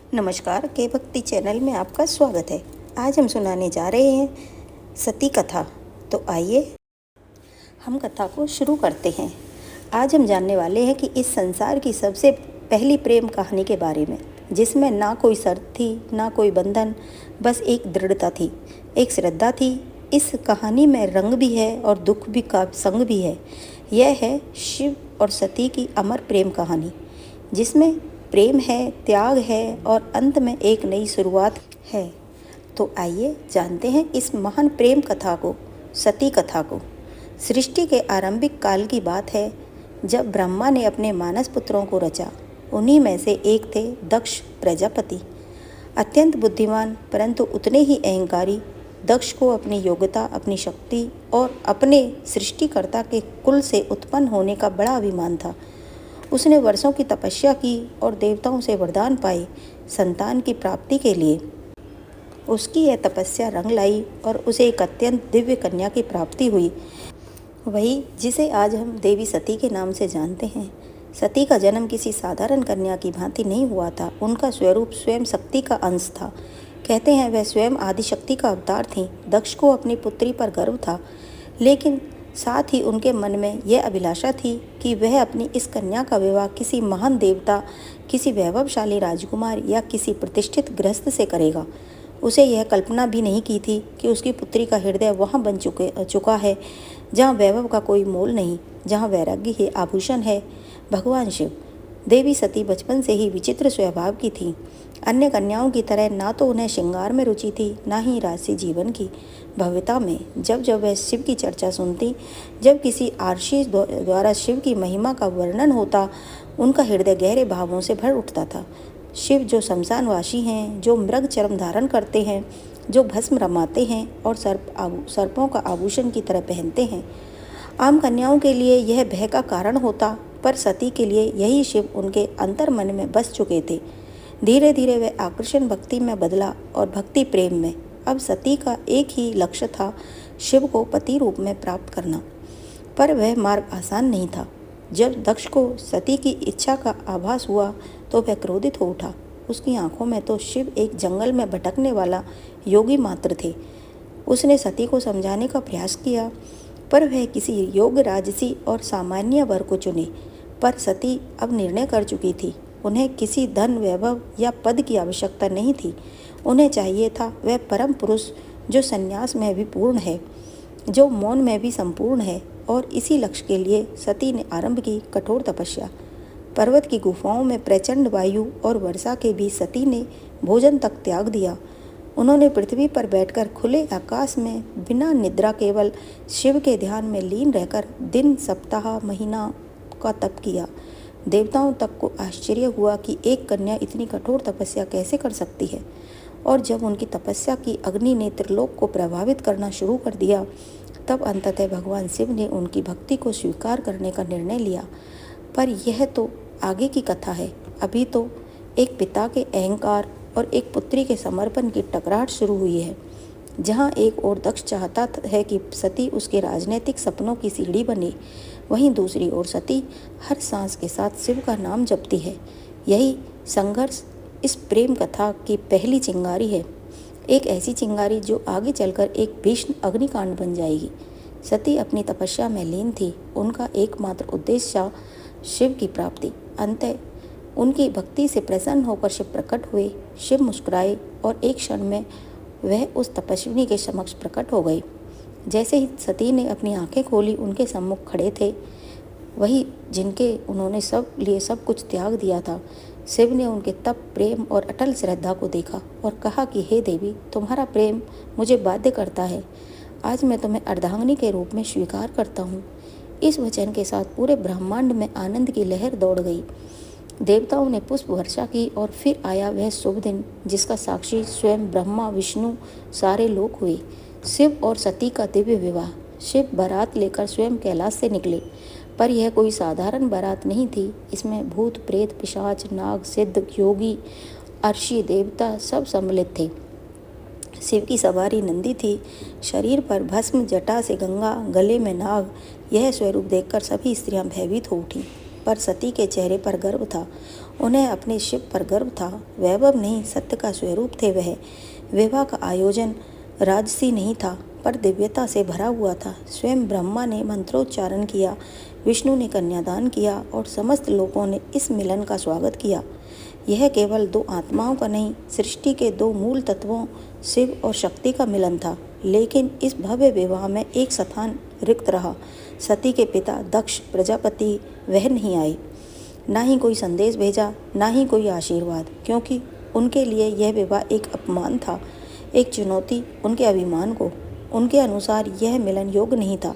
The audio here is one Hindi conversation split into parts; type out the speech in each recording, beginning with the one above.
नमस्कार, के भक्ति चैनल में आपका स्वागत है। आज हम सुनाने जा रहे हैं सती कथा। तो आइए हम कथा को शुरू करते हैं। आज हम जानने वाले हैं कि इस संसार की सबसे पहली प्रेम कहानी के बारे में, जिसमें ना कोई शर्त थी, ना कोई बंधन, बस एक दृढ़ता थी, एक श्रद्धा थी। इस कहानी में रंग भी है और दुख भी का संग भी है। यह है शिव और सती की अमर प्रेम कहानी, जिसमें प्रेम है, त्याग है और अंत में एक नई शुरुआत है। तो आइए जानते हैं इस महान प्रेम कथा को, सती कथा को। सृष्टि के आरंभिक काल की बात है, जब ब्रह्मा ने अपने मानस पुत्रों को रचा। उन्हीं में से एक थे दक्ष प्रजापति। अत्यंत बुद्धिमान परंतु उतने ही अहंकारी। दक्ष को अपनी योग्यता, अपनी शक्ति और अपने सृष्टिकर्ता के कुल से उत्पन्न होने का बड़ा अभिमान था। उसने वर्षों की तपस्या की और देवताओं से वरदान पाए संतान की प्राप्ति के लिए। उसकी यह तपस्या रंग लाई और उसे एक अत्यंत दिव्य कन्या की प्राप्ति हुई, वही जिसे आज हम देवी सती के नाम से जानते हैं। सती का जन्म किसी साधारण कन्या की भांति नहीं हुआ था। उनका स्वरूप स्वयं शक्ति का अंश था। कहते हैं वह स्वयं आदिशक्ति का अवतार थी। दक्ष को अपनी पुत्री पर गर्व था, लेकिन साथ ही उनके मन में यह अभिलाषा थी कि वह अपनी इस कन्या का विवाह किसी महान देवता, किसी वैभवशाली राजकुमार या किसी प्रतिष्ठित गृहस्थ से करेगा। उसे यह कल्पना भी नहीं की थी कि उसकी पुत्री का हृदय वहाँ बन चुका है जहाँ वैभव का कोई मोल नहीं, जहाँ वैराग्य ही आभूषण है, भगवान शिव। देवी सती बचपन से ही विचित्र स्वभाव की थी। अन्य कन्याओं की तरह ना तो उन्हें श्रृंगार में रुचि थी, ना ही राजसी जीवन की भव्यता में। जब जब वह शिव की चर्चा सुनती, जब किसी आर्षी द्वारा शिव की महिमा का वर्णन होता, उनका हृदय गहरे भावों से भर उठता था। शिव जो शमशानवासी हैं, जो मृग चर्म धारण करते हैं, जो भस्म रमाते हैं और सर्पों का आभूषण की तरह पहनते हैं, आम कन्याओं के लिए यह भय का कारण होता, पर सती के लिए यही शिव उनके अंतर मन में बस चुके थे। धीरे धीरे वह आकर्षण भक्ति में बदला और भक्ति प्रेम में। अब सती का एक ही लक्ष्य था, शिव को पति रूप में प्राप्त करना। पर वह मार्ग आसान नहीं था। जब दक्ष को सती की इच्छा का आभास हुआ तो वह क्रोधित हो उठा। उसकी आंखों में तो शिव एक जंगल में भटकने वाला योगी मात्र थे। उसने सती को समझाने का प्रयास किया, पर वह किसी योग्य राजसी और सामान्य वर को चुने। पर सती अब निर्णय कर चुकी थी। उन्हें किसी धन, वैभव या पद की आवश्यकता नहीं थी। उन्हें चाहिए था वह परम पुरुष जो संन्यास में भी पूर्ण है, जो मौन में भी संपूर्ण है। और इसी लक्ष्य के लिए सती ने आरंभ की कठोर तपस्या। पर्वत की गुफाओं में प्रचंड वायु और वर्षा के बीच सती ने भोजन तक त्याग दिया। उन्होंने पृथ्वी पर बैठकर खुले आकाश में बिना निद्रा केवल शिव के ध्यान में लीन रहकर दिन, सप्ताह, महीना का तप किया। देवताओं तक को आश्चर्य हुआ कि एक कन्या इतनी कठोर तपस्या कैसे कर सकती है। और जब उनकी तपस्या की अग्नि ने त्रिलोक को प्रभावित करना शुरू कर दिया, तब अंततः भगवान शिव ने उनकी भक्ति को स्वीकार करने का निर्णय लिया। पर यह तो आगे की कथा है। अभी तो एक पिता के अहंकार और एक पुत्री के समर्पण की टकराहट शुरू हुई है। जहाँ एक ओर दक्ष चाहता है कि सती उसके राजनीतिक सपनों की सीढ़ी बने, वहीं दूसरी ओर सती हर सांस के साथ शिव का नाम जपती है। यही संघर्ष इस प्रेम कथा की पहली चिंगारी है, एक ऐसी चिंगारी जो आगे चलकर एक भीषण अग्निकांड बन जाएगी। सती अपनी तपस्या में लीन थी। उनका एकमात्र उद्देश्य शिव की प्राप्ति। अंततः उनकी भक्ति से प्रसन्न होकर शिव प्रकट हुए। शिव मुस्कुराए और एक क्षण में वह उस तपस्विनी के समक्ष प्रकट हो गए। जैसे ही सती ने अपनी आंखें खोली, उनके सम्मुख खड़े थे वही जिनके उन्होंने सब कुछ त्याग दिया था। शिव ने उनके तप, प्रेम और अटल श्रद्धा को देखा और कहा कि हे देवी, तुम्हारा प्रेम मुझे बाध्य करता है। आज मैं तुम्हें अर्धांगिनी के रूप में स्वीकार करता हूँ। इस वचन के साथ पूरे ब्रह्मांड में आनंद की लहर दौड़ गई। देवताओं ने पुष्प वर्षा की और फिर आया वह शुभ दिन, जिसका साक्षी स्वयं ब्रह्मा, विष्णु, सारे लोक हुए। शिव और सती का दिव्य विवाह। शिव बारात लेकर स्वयं कैलाश से निकले, पर यह कोई साधारण बारात नहीं थी। इसमें भूत, प्रेत, पिशाच, नाग, सिद्ध, योगी, अर्षि, देवता सब सम्मिलित थे। शिव की सवारी नंदी थी। शरीर पर भस्म, जटा से गंगा, गले में नाग। यह स्वरूप देखकर सभी स्त्रियां भयभीत हो उठी। पर सती के चेहरे पर गर्व था। उन्हें अपने शिव पर गर्व था। वैभव नहीं, सत्य का स्वरूप थे वह। विवाह का आयोजन राजसी नहीं था, पर दिव्यता से भरा हुआ था। स्वयं ब्रह्मा ने मंत्रोच्चारण किया, विष्णु ने कन्यादान किया और समस्त लोगों ने इस मिलन का स्वागत किया। यह केवल दो आत्माओं का नहीं, सृष्टि के दो मूल तत्वों शिव और शक्ति का मिलन था। लेकिन इस भव्य विवाह में एक स्थान रिक्त रहा। सती के पिता दक्ष प्रजापति वह नहीं आए। ना ही कोई संदेश भेजा, ना ही कोई आशीर्वाद, क्योंकि उनके लिए यह विवाह एक अपमान था, एक चुनौती उनके अभिमान को। उनके अनुसार यह मिलन योग्य नहीं था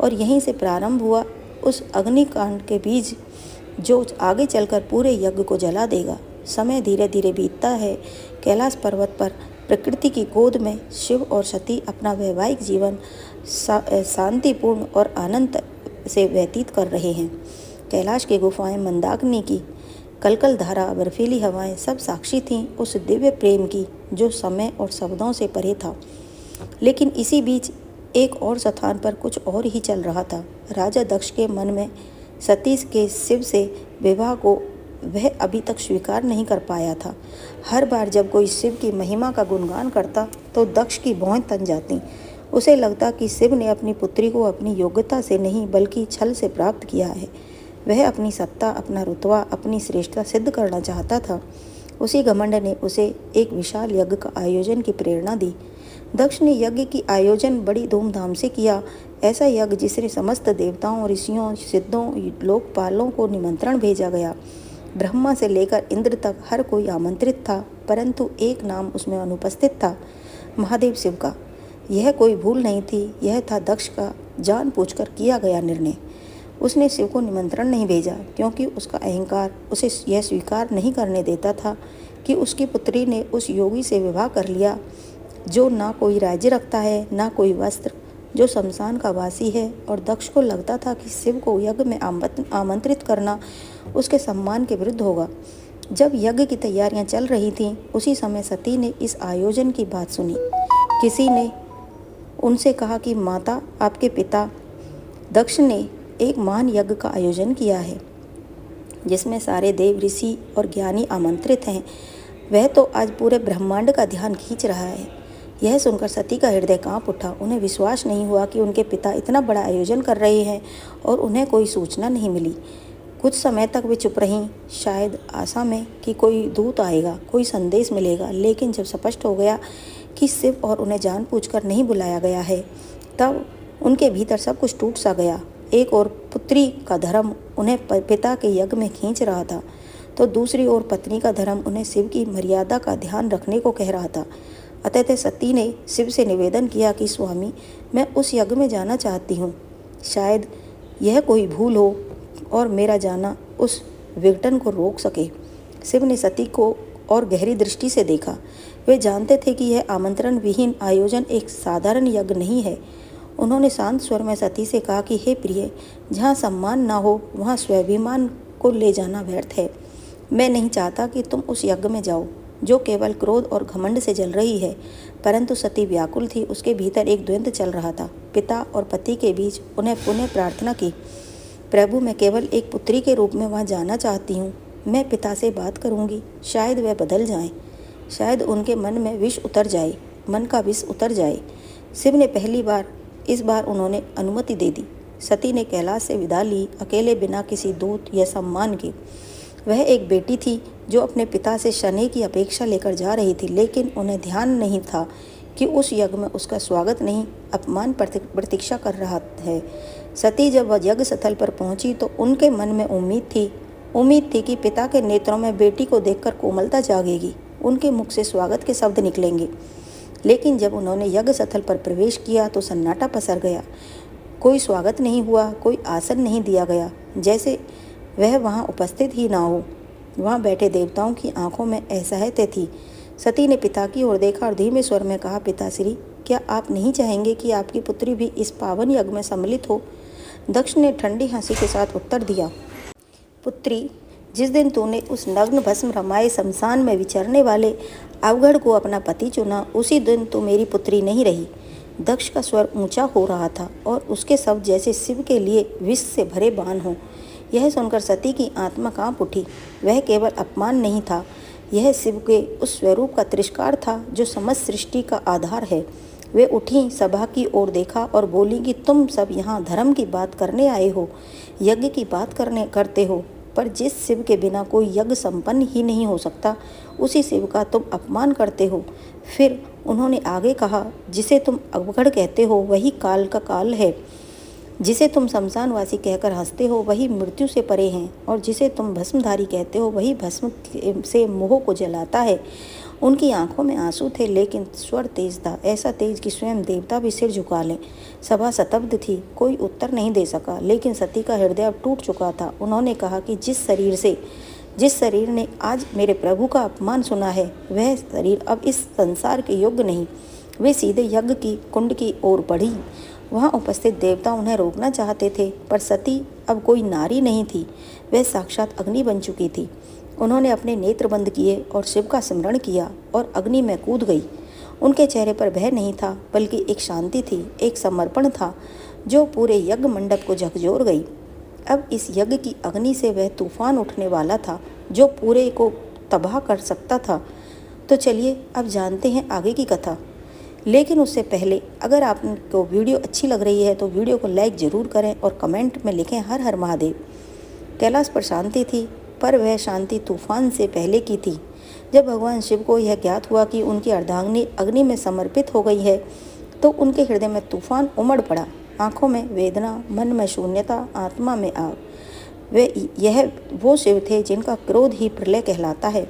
और यहीं से प्रारंभ हुआ उस अग्निकांड के बीज जो आगे चलकर पूरे यज्ञ को जला देगा। समय धीरे धीरे बीतता है। कैलाश पर्वत पर प्रकृति की गोद में शिव और सती अपना वैवाहिक जीवन शांतिपूर्ण और आनंद से व्यतीत कर रहे हैं। कैलाश की गुफाएं, मंदाकिनी की कलकल धारा, बर्फीली हवाएं सब साक्षी थीं उस दिव्य प्रेम की जो समय और शब्दों से परे था। लेकिन इसी बीच एक और स्थान पर कुछ और ही चल रहा था। राजा दक्ष के मन में सती के शिव से विवाह को वह अभी तक स्वीकार नहीं कर पाया था। हर बार जब कोई शिव की महिमा का गुणगान करता तो दक्ष की भौहें तन जाती। उसे लगता कि शिव ने अपनी पुत्री को अपनी योग्यता से नहीं बल्कि छल से प्राप्त किया है। वह अपनी सत्ता, अपना रुतबा, अपनी श्रेष्ठता सिद्ध करना चाहता था। उसी घमंड ने उसे एक विशाल यज्ञ का आयोजन की प्रेरणा दी। दक्ष ने यज्ञ की आयोजन बड़ी धूमधाम से किया। ऐसा यज्ञ जिसमें समस्त देवताओं, ऋषियों, सिद्धों, लोकपालों को निमंत्रण भेजा गया। ब्रह्मा से लेकर इंद्र तक हर कोई आमंत्रित था, परंतु एक नाम उसमें अनुपस्थित था, महादेव शिव का। यह कोई भूल नहीं थी, यह था दक्ष का जानबूझकर किया गया निर्णय। उसने शिव को निमंत्रण नहीं भेजा क्योंकि उसका अहंकार उसे यह स्वीकार नहीं करने देता था कि उसकी पुत्री ने उस योगी से विवाह कर लिया जो ना कोई राज्य रखता है, ना कोई वस्त्र, जो शमशान का वासी है। और दक्ष को लगता था कि शिव को यज्ञ में आमंत्रित करना उसके सम्मान के विरुद्ध होगा। जब यज्ञ की तैयारियां चल रही थीं, उसी समय सती ने इस आयोजन की बात सुनी। किसी ने उनसे कहा कि माता, आपके पिता दक्ष ने एक महान यज्ञ का आयोजन किया है जिसमें सारे देव, ऋषि और ज्ञानी आमंत्रित हैं। वह तो आज पूरे ब्रह्मांड का ध्यान खींच रहा है। यह सुनकर सती का हृदय कांप उठा। उन्हें विश्वास नहीं हुआ कि उनके पिता इतना बड़ा आयोजन कर रहे हैं और उन्हें कोई सूचना नहीं मिली। कुछ समय तक वे चुप रहीं, शायद आशा में कि कोई दूत आएगा, कोई संदेश मिलेगा। लेकिन जब स्पष्ट हो गया कि शिव और उन्हें जानबूझकर नहीं बुलाया गया है, तब उनके भीतर सब कुछ टूट सा गया। एक ओर पुत्री का धर्म उन्हें पिता के यज्ञ में खींच रहा था, तो दूसरी ओर पत्नी का धर्म उन्हें शिव की मर्यादा का ध्यान रखने को कह रहा था। अतः सती ने शिव से निवेदन किया कि स्वामी, मैं उस यज्ञ में जाना चाहती हूँ। शायद यह कोई भूल हो और मेरा जाना उस विघटन को रोक सके। शिव ने सती को और गहरी दृष्टि से देखा। वे जानते थे कि यह आमंत्रण विहीन आयोजन एक साधारण यज्ञ नहीं है। उन्होंने शांत स्वर में सती से कहा कि हे प्रिय, जहाँ सम्मान ना हो वहाँ स्वाभिमान को ले जाना व्यर्थ है। मैं नहीं चाहता कि तुम उस यज्ञ में जाओ जो केवल क्रोध और घमंड से जल रही है। परंतु सती व्याकुल थी। उसके भीतर एक द्वंद्व चल रहा था, पिता और पति के बीच। उन्हें पुनः प्रार्थना की, प्रभु, मैं केवल एक पुत्री के रूप में वहाँ जाना चाहती हूँ। मैं पिता से बात करूँगी, शायद वह बदल जाएं, शायद उनके मन में विष उतर जाए, मन का विष उतर जाए। शिव ने पहली बार इस बार उन्होंने अनुमति दे दी। सती ने कैलाश से विदा ली, अकेले, बिना किसी दूत या सम्मान के। वह एक बेटी थी जो अपने पिता से शनि की अपेक्षा लेकर जा रही थी, लेकिन उन्हें ध्यान नहीं था कि उस यज्ञ में उसका स्वागत नहीं, अपमान प्रतीक्षा कर रहा है। सती जब वह यज्ञ स्थल पर पहुंची तो उनके मन में उम्मीद थी कि पिता के नेत्रों में बेटी को देखकर कोमलता जागेगी, उनके मुख से स्वागत के शब्द निकलेंगे। लेकिन जब उन्होंने यज्ञ स्थल पर प्रवेश किया तो सन्नाटा पसर गया। कोई स्वागत नहीं हुआ, कोई आसन नहीं दिया गया, जैसे वह वहाँ उपस्थित ही ना हो। वहाँ बैठे देवताओं की आंखों में असहायता थी। सती ने पिता की ओर देखा और धीमे स्वर में कहा, पिताश्री, क्या आप नहीं चाहेंगे कि आपकी पुत्री भी इस पावन यज्ञ में सम्मिलित हो? दक्ष ने ठंडी हंसी के साथ उत्तर दिया, पुत्री, जिस दिन तूने उस नग्न भस्म रमाए शमशान में विचरने वाले अवघड़ को अपना पति चुना, उसी दिन तू मेरी पुत्री नहीं रही। दक्ष का स्वर ऊंचा हो रहा था और उसके शब्द जैसे शिव के लिए विष से भरे बाण हों। यह सुनकर सती की आत्मा कांप उठी। वह केवल अपमान नहीं था, यह शिव के उस स्वरूप का तिरस्कार था जो समस्त सृष्टि का आधार है। वे उठी, सभा की ओर देखा और बोली कि तुम सब यहाँ धर्म की बात करने आए हो, यज्ञ की बात करते हो, पर जिस शिव के बिना कोई यज्ञ संपन्न ही नहीं हो सकता, उसी शिव का तुम अपमान करते हो। फिर उन्होंने आगे कहा, जिसे तुम अवगढ़ कहते हो वही काल का काल है, जिसे तुम शमशानवासी कहकर हंसते हो वही मृत्यु से परे हैं, और जिसे तुम भस्मधारी कहते हो वही भस्म से मोह को जलाता है। उनकी आंखों में आंसू थे, लेकिन स्वर तेज था, ऐसा तेज कि स्वयं देवता भी सिर झुका लें। सभा स्तब्ध थी, कोई उत्तर नहीं दे सका, लेकिन सती का हृदय अब टूट चुका था। उन्होंने कहा कि जिस शरीर ने आज मेरे प्रभु का अपमान सुना है, वह शरीर अब इस संसार के योग्य नहीं। वे सीधे यज्ञ की कुंड की ओर बढ़ी। वहाँ उपस्थित देवता उन्हें रोकना चाहते थे, पर सती अब कोई नारी नहीं थी, वह साक्षात अग्नि बन चुकी थी। उन्होंने अपने नेत्र बंद किए और शिव का स्मरण किया और अग्नि में कूद गई। उनके चेहरे पर भय नहीं था, बल्कि एक शांति थी, एक समर्पण था जो पूरे यज्ञ मंडप को झकझोर गई। अब इस यज्ञ की अग्नि से वह तूफान उठने वाला था जो पूरे को तबाह कर सकता था। तो चलिए अब जानते हैं आगे की कथा। लेकिन उससे पहले अगर आपको वीडियो अच्छी लग रही है तो वीडियो को लाइक ज़रूर करें और कमेंट में लिखें हर हर महादेव। कैलाश पर शांति थी, पर वह शांति तूफान से पहले की थी। जब भगवान शिव को यह ज्ञात हुआ कि उनकी अर्धांगिनी अग्नि में समर्पित हो गई है, तो उनके हृदय में तूफान उमड़ पड़ा। आंखों में वेदना, मन में शून्यता, आत्मा में आग। यह वो शिव थे जिनका क्रोध ही प्रलय कहलाता है।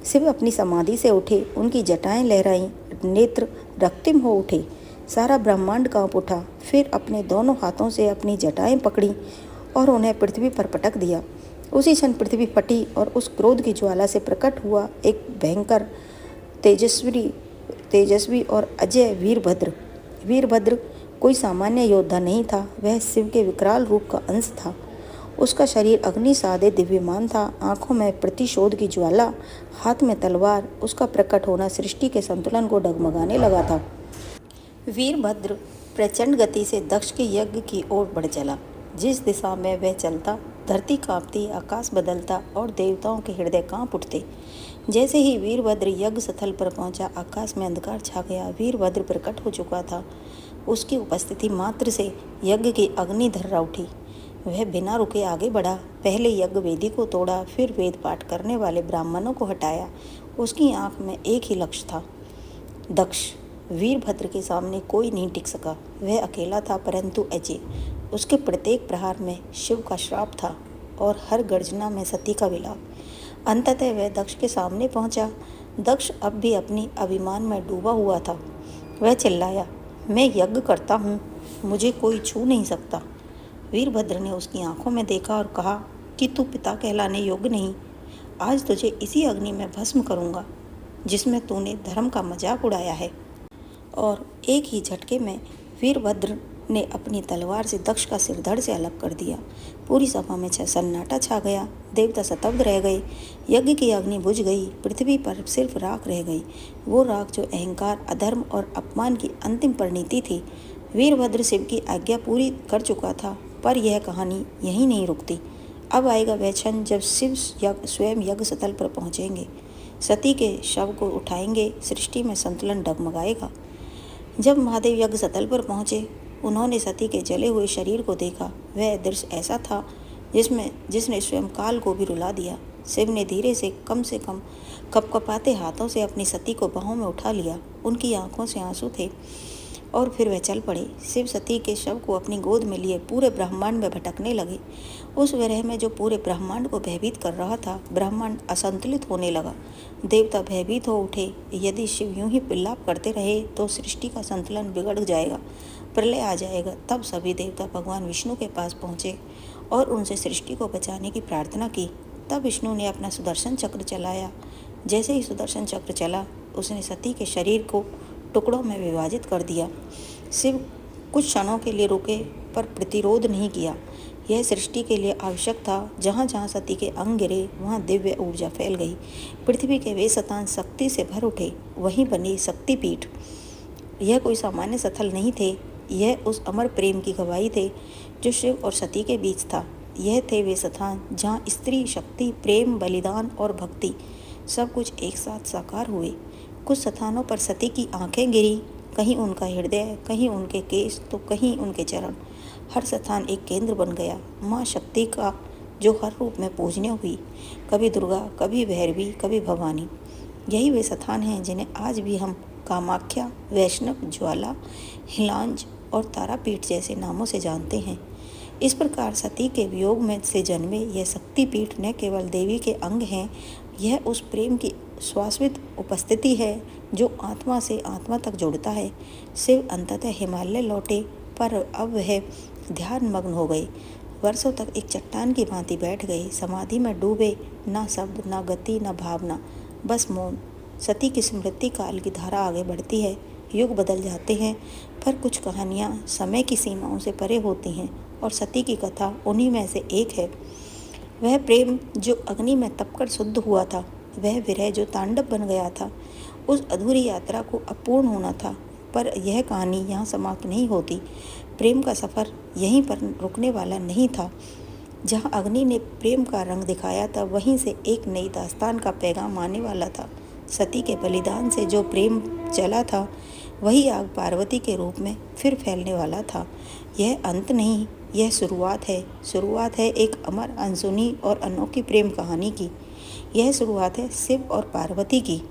शिव अपनी समाधि से उठे, उनकी जटाएं लहराईं, नेत्र रक्तिम हो उठे, सारा ब्रह्मांड कांप उठा। फिर अपने दोनों हाथों से अपनी जटाएं पकड़ी और उन्हें पृथ्वी पर पटक दिया। उसी क्षण पृथ्वी फटी और उस क्रोध की ज्वाला से प्रकट हुआ एक भयंकर, तेजस्वी और अजय वीरभद्र। वीरभद्र कोई सामान्य योद्धा नहीं था, वह शिव के विकराल रूप का अंश था। उसका शरीर अग्नि सादे दिव्यमान था, आंखों में प्रतिशोध की ज्वाला, हाथ में तलवार। उसका प्रकट होना सृष्टि के संतुलन को डगमगाने लगा था। वीरभद्र प्रचंड गति से दक्ष के यज्ञ की ओर बढ़ चला। जिस दिशा में वह चलता, धरती कांपती, आकाश बदलता और देवताओं के हृदय कांप उठते। जैसे ही वीरभद्र यज्ञ स्थल पर पहुंचा, आकाश में अंधकार छा गया। वीरभद्र प्रकट हो चुका था। उसकी उपस्थिति मात्र से यज्ञ की अग्नि धर्रा उठी। वह बिना रुके आगे बढ़ा, पहले यज्ञ वेदी को तोड़ा, फिर वेद पाठ करने वाले ब्राह्मणों को हटाया। उसकी आंख में एक ही लक्ष्य था, दक्ष। वीरभद्र के सामने कोई नहीं टिक सका। वह अकेला था, परंतु अजय। उसके प्रत्येक प्रहार में शिव का श्राप था और हर गर्जना में सती का विलाप। अंततः वह दक्ष के सामने पहुंचा। दक्ष अब भी अपनी अभिमान में डूबा हुआ था। वह चिल्लाया, मैं यज्ञ करता हूँ, मुझे कोई छू नहीं सकता। वीरभद्र ने उसकी आंखों में देखा और कहा कि तू पिता कहलाने योग्य नहीं। आज तुझे इसी अग्नि में भस्म करूँगा जिसमें तूने धर्म का मजाक उड़ाया है। और एक ही झटके में वीरभद्र ने अपनी तलवार से दक्ष का सिर धड़ से अलग कर दिया। पूरी सभा में सन्नाटा छा गया। देवता स्तब्ध रह गए। यज्ञ की अग्नि बुझ गई। पृथ्वी पर सिर्फ राख रह गई, वो राख जो अहंकार, अधर्म और अपमान की अंतिम परिणति थी। वीरभद्र शिव की आज्ञा पूरी कर चुका था, पर यह कहानी यहीं नहीं रुकती। अब आएगा वह क्षण जब शिव स्वयं यज्ञ स्थल पर पहुंचेंगे, सती के शव को उठाएंगे, सृष्टि में संतुलन डगमगाएगा। जब महादेव यज्ञ स्थल पर पहुंचे, उन्होंने सती के जले हुए शरीर को देखा। वह दृश्य ऐसा था जिसने स्वयं काल को भी रुला दिया। शिव ने धीरे से कम कपकपाते हाथों से अपनी सती को बाहों में उठा लिया। उनकी आंखों से आंसू थे और फिर वह चल पड़े। शिव सती के शव को अपनी गोद में लिए पूरे ब्रह्मांड में भटकने लगे। उस विरह में जो पूरे ब्रह्मांड को भयभीत कर रहा था, ब्रह्मांड असंतुलित होने लगा। देवता भयभीत हो उठे। यदि शिव यूं ही विलाप करते रहे तो सृष्टि का संतुलन बिगड़ जाएगा, प्रलय आ जाएगा। तब सभी देवता भगवान विष्णु के पास पहुँचे और उनसे सृष्टि को बचाने की प्रार्थना की। तब विष्णु ने अपना सुदर्शन चक्र चलाया। जैसे ही सुदर्शन चक्र चला, उसने सती के शरीर को टुकड़ों में विभाजित कर दिया। शिव कुछ क्षणों के लिए रुके, पर प्रतिरोध नहीं किया। यह सृष्टि के लिए आवश्यक था। जहाँ जहाँ सती के अंग गिरे, वहाँ दिव्य ऊर्जा फैल गई। पृथ्वी के वे शतांश शक्ति से भर उठे। वहीं बनी शक्तिपीठ। यह कोई सामान्य स्थल नहीं थे, यह उस अमर प्रेम की गवाही थे जो शिव और सती के बीच था। यह थे वे स्थान जहाँ स्त्री शक्ति, प्रेम, बलिदान और भक्ति सब कुछ एक साथ साकार हुए। कुछ स्थानों पर सती की आंखें गिरी, कहीं उनका हृदय, कहीं उनके केश तो कहीं उनके चरण। हर स्थान एक केंद्र बन गया, माँ शक्ति का जो हर रूप में पूजनीय हुई, कभी दुर्गा, कभी भैरवी, कभी भवानी। यही वे स्थान हैं जिन्हें आज भी हम कामाख्या, वैष्णव, ज्वाला, हिलांज और तारापीठ जैसे नामों से जानते हैं। इस प्रकार सती के वियोग में से जन्मे यह शक्तिपीठ न केवल देवी के अंग हैं, यह उस प्रेम की शाश्वत उपस्थिति है जो आत्मा से आत्मा तक जोड़ता है। शिव अंततः हिमालय लौटे, पर अब वह ध्यान मग्न हो गए। वर्षों तक एक चट्टान की भांति बैठ गए, समाधि में डूबे, ना शब्द, ना गति, ना भावना, बस मौन। सती की स्मृति काल की धारा आगे बढ़ती है, युग बदल जाते हैं, पर कुछ कहानियाँ समय की सीमाओं से परे होती हैं और सती की कथा उन्हीं में से एक है। वह प्रेम जो अग्नि में तपकर शुद्ध हुआ था, वह विरह जो तांडव बन गया था, उस अधूरी यात्रा को अपूर्ण होना था। पर यह कहानी यहाँ समाप्त नहीं होती। प्रेम का सफ़र यहीं पर रुकने वाला नहीं था। जहाँ अग्नि ने प्रेम का रंग दिखाया था, वहीं से एक नई दास्तान का पैगाम आने वाला था। सती के बलिदान से जो प्रेम चला था, वही आग पार्वती के रूप में फिर फैलने वाला था। यह अंत नहीं, यह शुरुआत है एक अमर, अनसुनी और अनोखी प्रेम कहानी की। यह शुरुआत है शिव और पार्वती की।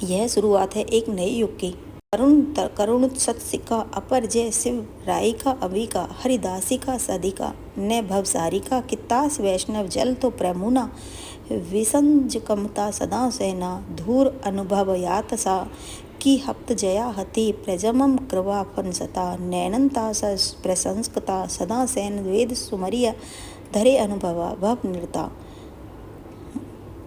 यह शुरुआत है एक नए युग की। करुण सत्सिका, अपर जय शिव, रायिका अविका, हरिदासिका सदिका, न भवसारिका, कितास वैष्णव जल तो प्रमुना, विसंजकमता सदा सेना, धूर अनुभव यातसा, की हप्त जया हति, प्रजमम कृवा फनसता, नैनंता प्रशंसकता, सदा सेन वेद सुमरिया, धरे अनुभवा भव नृता।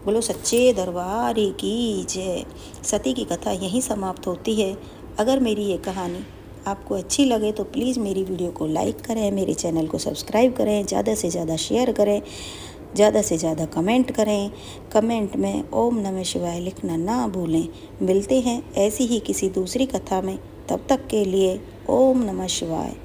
बोलो सच्चे दरबार की जय। सती की कथा यहीं समाप्त होती है। अगर मेरी ये कहानी आपको अच्छी लगे तो प्लीज़ मेरी वीडियो को लाइक करें, मेरे चैनल को सब्सक्राइब करें, ज़्यादा से ज़्यादा शेयर करें, ज़्यादा से ज़्यादा कमेंट करें। कमेंट में ओम नमः शिवाय लिखना ना भूलें। मिलते हैं ऐसी ही किसी दूसरी कथा में, तब तक के लिए ओम नमः शिवाय।